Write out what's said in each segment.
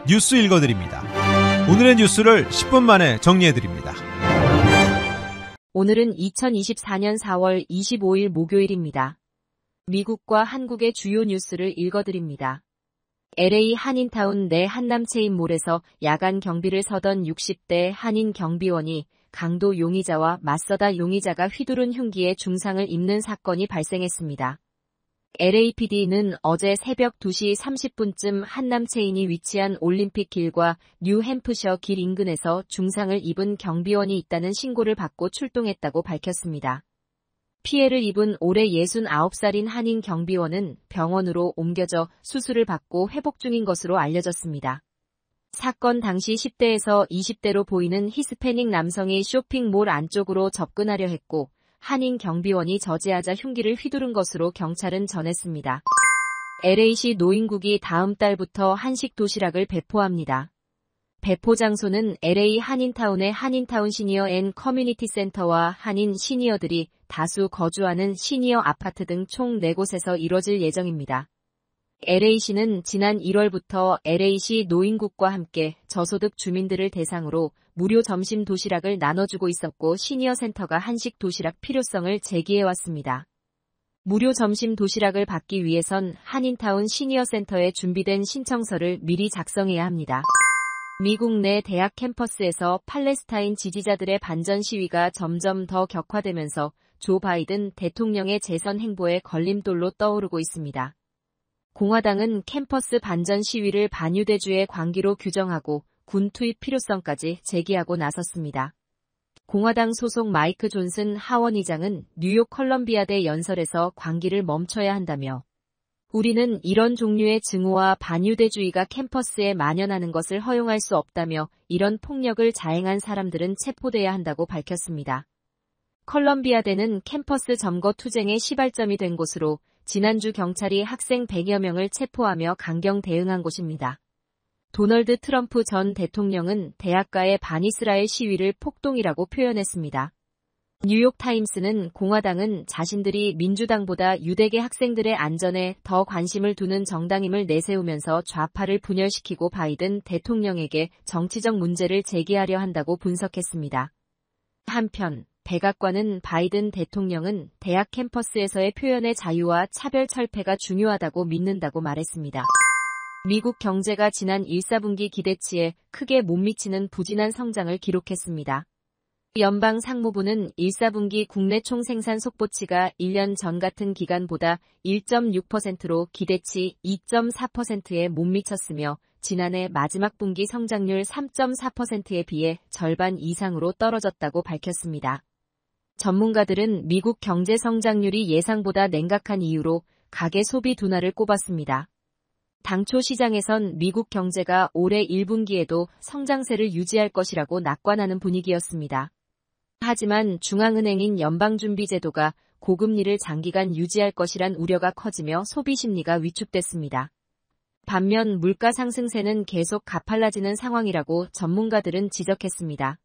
뉴스 읽어드립니다. 오늘의 뉴스를 10분 만에 정리해드립니다. 오늘은 2024년 4월 25일 목요일입니다. 미국과 한국의 주요 뉴스를 읽어드립니다. LA 한인타운 내 한남체인몰에서 야간 경비를 서던 60대 한인 경비원이 강도 용의자와 맞서다 용의자가 휘두른 흉기에 중상을 입는 사건이 발생했습니다. LAPD는 어제 새벽 2시 30분쯤 한남체인이 위치한 올림픽 길과 뉴햄프셔 길 인근에서 중상을 입은 경비원이 있다는 신고를 받고 출동했다고 밝혔습니다. 피해를 입은 올해 69살인 한인 경비원은 병원으로 옮겨져 수술을 받고 회복 중인 것으로 알려졌습니다. 사건 당시 10대에서 20대로 보이는 히스패닉 남성이 쇼핑몰 안쪽으로 접근하려 했고 한인 경비원이 저지하자 흉기를 휘두른 것으로 경찰은 전했습니다. LA시 노인국이 다음 달부터 한식 도시락을 배포합니다. 배포 장소는 LA 한인타운의 한인타운 시니어 앤 커뮤니티 센터와 한인 시니어들이 다수 거주하는 시니어 아파트 등 총 4곳에서 이뤄질 예정입니다. LA시는 지난 1월부터 LA시 노인국과 함께 저소득 주민들을 대상으로 무료 점심 도시락을 나눠주고 있었고 시니어 센터가 한식 도시락 필요성을 제기해왔습니다. 무료 점심 도시락을 받기 위해선 한인타운 시니어 센터에 준비된 신청서를 미리 작성해야 합니다. 미국 내 대학 캠퍼스에서 팔레스타인 지지자들의 반전 시위가 점점 더 격화되면서 조 바이든 대통령의 재선 행보에 걸림돌로 떠오르고 있습니다. 공화당은 캠퍼스 반전 시위를 반유대주의 광기로 규정하고 군 투입 필요성까지 제기하고 나섰습니다. 공화당 소속 마이크 존슨 하원의장은 뉴욕 컬럼비아대 연설에서 광기를 멈춰야 한다며 우리는 이런 종류의 증오와 반유대주의가 캠퍼스에 만연하는 것을 허용할 수 없다며 이런 폭력을 자행한 사람들은 체포돼야 한다고 밝혔습니다. 컬럼비아대는 캠퍼스 점거 투쟁의 시발점이 된 곳으로 지난주 경찰이 학생 100여 명을 체포하며 강경 대응한 곳입니다. 도널드 트럼프 전 대통령은 대학가의 반이스라엘 시위를 폭동이라고 표현했습니다. 뉴욕타임스는 공화당은 자신들이 민주당보다 유대계 학생들의 안전에 더 관심을 두는 정당임을 내세우면서 좌파를 분열시키고 바이든 대통령에게 정치적 문제를 제기하려 한다고 분석했습니다. 한편 백악관은 바이든 대통령은 대학 캠퍼스에서의 표현의 자유와 차별 철폐가 중요하다고 믿는다고 말했습니다. 미국 경제가 지난 1사분기 기대치에 크게 못 미치는 부진한 성장을 기록했습니다. 연방 상무부는 1사분기 국내 총생산 속보치가 1년 전 같은 기간보다 1.6%로 기대치 2.4%에 못 미쳤으며 지난해 마지막 분기 성장률 3.4%에 비해 절반 이상으로 떨어졌다고 밝혔습니다. 전문가들은 미국 경제 성장률이 예상보다 냉각한 이유로 가계 소비 둔화를 꼽았습니다. 당초 시장에선 미국 경제가 올해 1분기에도 성장세를 유지할 것이라고 낙관하는 분위기였습니다. 하지만 중앙은행인 연방준비제도가 고금리를 장기간 유지할 것이란 우려가 커지며 소비 심리가 위축됐습니다. 반면 물가 상승세는 계속 가팔라지는 상황이라고 전문가들은 지적했습니다.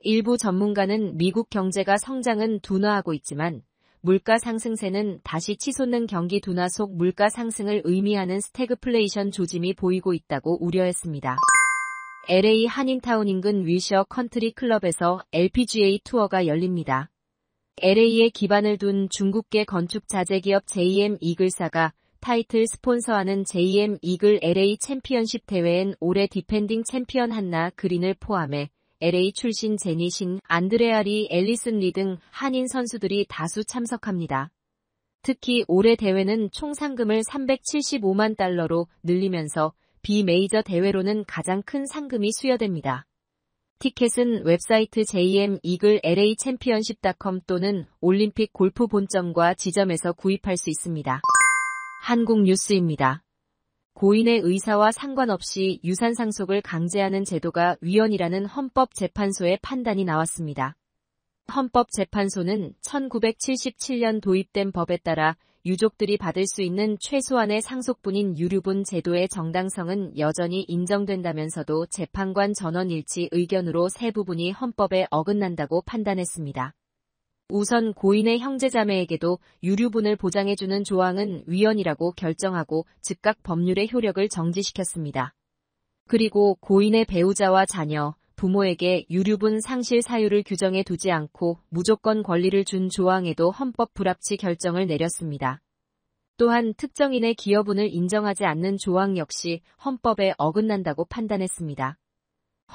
일부 전문가는 미국 경제가 성장은 둔화하고 있지만 물가 상승세는 다시 치솟는 경기 둔화 속 물가 상승을 의미하는 스태그플레이션 조짐이 보이고 있다고 우려했습니다. LA 한인타운 인근 위셔 컨트리 클럽에서 LPGA 투어가 열립니다. LA에 기반을 둔 중국계 건축 자재기업 JM 이글사가 타이틀 스폰서하는 JM 이글 LA 챔피언십 대회엔 올해 디펜딩 챔피언 한나 그린을 포함해 LA 출신 제니 신, 안드레아 리, 앨리슨 리 등 한인 선수들이 다수 참석합니다. 특히 올해 대회는 총 상금을 375만 달러로 늘리면서 비메이저 대회로는 가장 큰 상금이 수여됩니다. 티켓은 웹사이트 JM 이글 LA 챔피언십.com 또는 올림픽 골프 본점과 지점에서 구입할 수 있습니다. 한국 뉴스입니다. 고인의 의사와 상관없이 유산 상속을 강제하는 제도가 위헌이라는 헌법재판소의 판단이 나왔습니다. 헌법재판소는 1977년 도입된 법에 따라 유족들이 받을 수 있는 최소한의 상속분인 유류분 제도의 정당성은 여전히 인정된다면서도 재판관 전원 일치 의견으로 세 부분이 헌법에 어긋난다고 판단했습니다. 우선 고인의 형제자매에게도 유류분을 보장해주는 조항은 위헌이라고 결정하고 즉각 법률의 효력을 정지시켰습니다. 그리고 고인의 배우자와 자녀, 부모에게 유류분 상실 사유를 규정해 두지 않고 무조건 권리를 준 조항에도 헌법 불합치 결정을 내렸습니다. 또한 특정인의 기여분을 인정하지 않는 조항 역시 헌법에 어긋난다고 판단했습니다.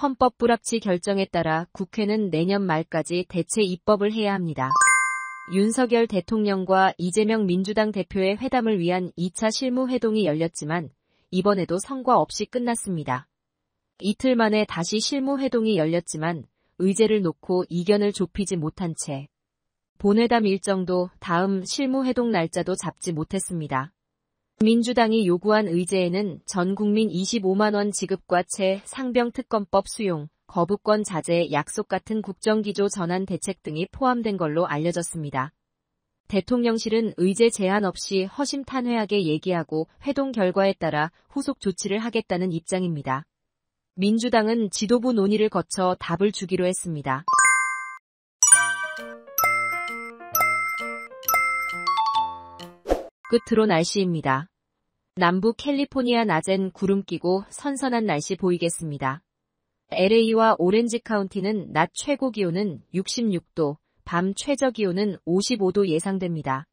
헌법 불합치 결정에 따라 국회는 내년 말까지 대체 입법을 해야 합니다. 윤석열 대통령과 이재명 민주당 대표의 회담을 위한 2차 실무회동이 열렸지만 이번에도 성과 없이 끝났습니다. 이틀 만에 다시 실무회동이 열렸지만 의제를 놓고 이견을 좁히지 못한 채 본회담 일정도 다음 실무회동 날짜도 잡지 못했습니다. 민주당이 요구한 의제에는 전 국민 25만 원 지급과 상병특검법 수용, 거부권 자제 약속 같은 국정기조 전환 대책 등이 포함된 걸로 알려졌습니다. 대통령실은 의제 제한 없이 허심탄회하게 얘기하고 회동 결과에 따라 후속 조치를 하겠다는 입장입니다. 민주당은 지도부 논의를 거쳐 답을 주기로 했습니다. 끝으로 날씨입니다. 남부 캘리포니아 낮엔 구름 끼고 선선한 날씨 보이겠습니다. LA와 오렌지 카운티는 낮 최고 기온은 66도, 밤 최저 기온은 55도 예상됩니다.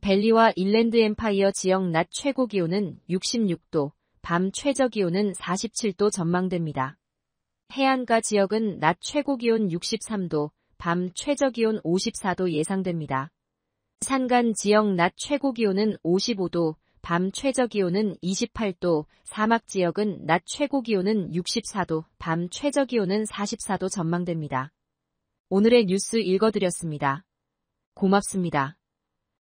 밸리와 인랜드 엠파이어 지역 낮 최고 기온은 66도, 밤 최저 기온은 47도 전망됩니다. 해안가 지역은 낮 최고 기온 63도, 밤 최저 기온 54도 예상됩니다. 산간 지역 낮 최고 기온은 55도, 밤 최저 기온은 28도, 사막 지역은 낮 최고 기온은 64도, 밤 최저 기온은 44도 전망됩니다. 오늘의 뉴스 읽어드렸습니다. 고맙습니다.